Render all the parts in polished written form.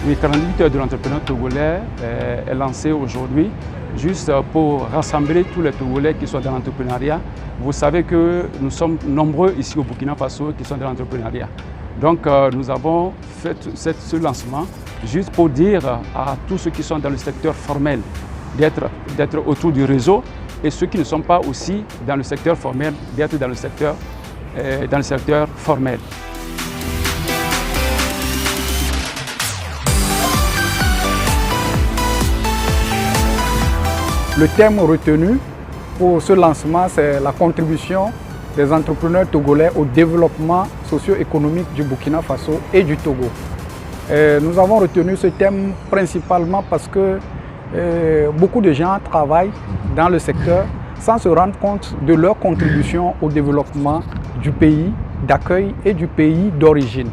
Le 48 heures de l'entrepreneur togolais est lancé aujourd'hui juste pour rassembler tous les Togolais qui sont dans l'entrepreneuriat. Vous savez que nous sommes nombreux ici au Burkina Faso qui sont dans l'entrepreneuriat. Donc nous avons fait ce lancement juste pour dire à tous ceux qui sont dans le secteur formel d'être autour du réseau et ceux qui ne sont pas aussi dans le secteur formel d'être dans le secteur formel. Le thème retenu pour ce lancement, c'est la contribution des entrepreneurs togolais au développement socio-économique du Burkina Faso et du Togo. Nous avons retenu ce thème principalement parce que beaucoup de gens travaillent dans le secteur sans se rendre compte de leur contribution au développement du pays d'accueil et du pays d'origine.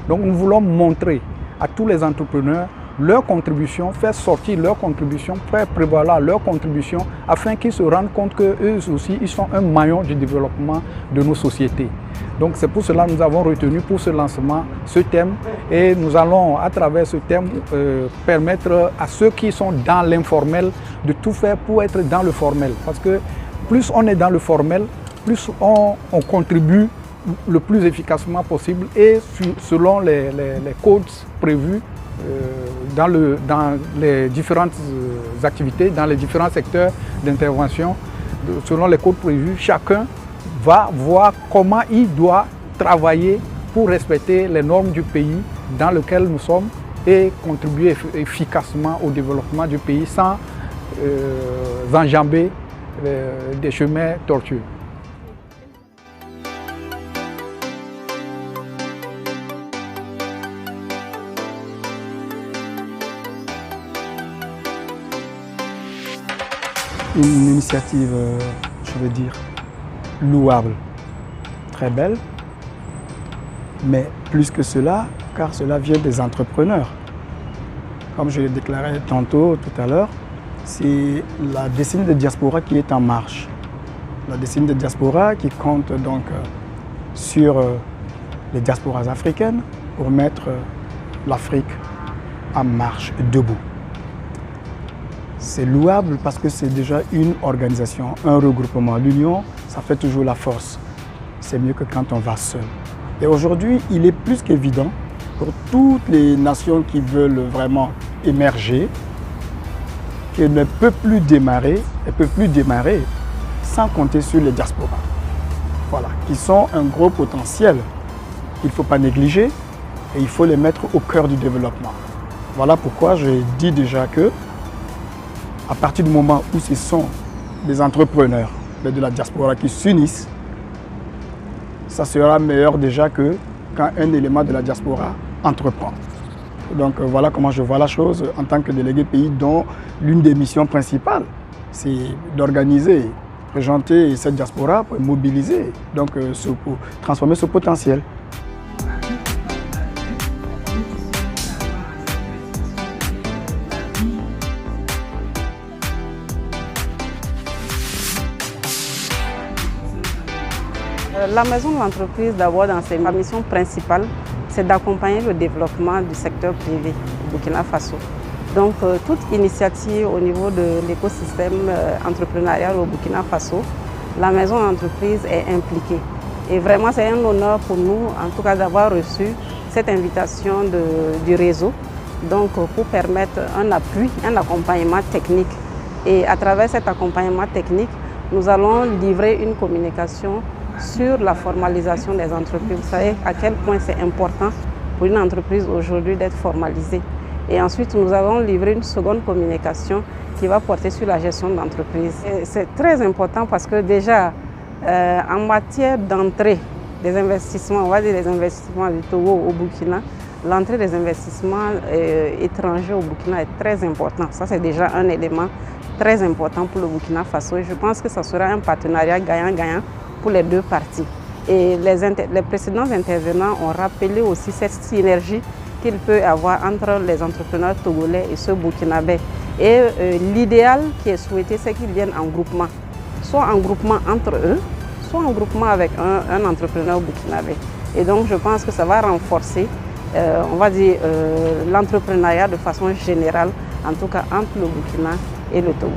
Donc nous voulons montrer à tous les entrepreneurs leur contribution, faire sortir leur contribution, faire prévaloir leur contribution afin qu'ils se rendent compte qu'eux aussi ils sont un maillon du développement de nos sociétés. Donc c'est pour cela que nous avons retenu pour ce lancement ce thème et nous allons à travers ce thème permettre à ceux qui sont dans l'informel de tout faire pour être dans le formel. Parce que plus on est dans le formel, plus on contribue le plus efficacement possible et selon les codes prévus dans les différentes activités, dans les différents secteurs d'intervention, selon les codes prévus, chacun va voir comment il doit travailler pour respecter les normes du pays dans lequel nous sommes et contribuer efficacement au développement du pays sans enjamber des chemins tortueux. Une initiative, je veux dire, louable, très belle, mais plus que cela, car cela vient des entrepreneurs. Comme je l'ai déclaré tantôt, tout à l'heure, c'est la décennie de diaspora qui est en marche. La décennie de diaspora qui compte donc sur les diasporas africaines pour mettre l'Afrique en marche, debout. C'est louable parce que c'est déjà une organisation, un regroupement. L'union, ça fait toujours la force. C'est mieux que quand on va seul. Et aujourd'hui, il est plus qu'évident pour toutes les nations qui veulent vraiment émerger qu'elles ne peuvent plus démarrer, sans compter sur les diasporas. Voilà, qui sont un gros potentiel qu'il ne faut pas négliger et il faut les mettre au cœur du développement. Voilà pourquoi je dis déjà que à partir du moment où ce sont des entrepreneurs de la diaspora qui s'unissent, ça sera meilleur déjà que quand un élément de la diaspora entreprend. Donc voilà comment je vois la chose en tant que délégué pays dont l'une des missions principales, c'est d'organiser, présenter cette diaspora pour mobiliser, donc pour transformer ce potentiel. La maison de l'entreprise, d'abord, dans sa mission principale, c'est d'accompagner le développement du secteur privé au Burkina Faso. Donc, toute initiative au niveau de l'écosystème entrepreneurial au Burkina Faso, la maison de l'entreprise est impliquée. Et vraiment, c'est un honneur pour nous, en tout cas, d'avoir reçu cette invitation du réseau, donc pour permettre un appui, un accompagnement technique. Et à travers cet accompagnement technique, nous allons livrer une communication sur la formalisation des entreprises. Vous savez à quel point c'est important pour une entreprise aujourd'hui d'être formalisée. Et ensuite, nous allons livrer une seconde communication qui va porter sur la gestion d'entreprise. C'est très important parce que déjà, En matière d'entrée des investissements, on va dire les investissements du Togo au Burkina, l'entrée des investissements étrangers au Burkina est très importante. Ça, c'est déjà un élément très important pour le Burkina Faso. Et je pense que ça sera un partenariat gagnant-gagnant pour les deux parties. Et les précédents intervenants ont rappelé aussi cette synergie qu'il peut y avoir entre les entrepreneurs togolais et ceux burkinabés. Et l'idéal qui est souhaité, c'est qu'ils viennent en groupement, soit en groupement entre eux, soit en groupement avec un entrepreneur burkinabé. Et donc je pense que ça va renforcer, on va dire, l'entrepreneuriat de façon générale, en tout cas entre le Burkina et le Togo.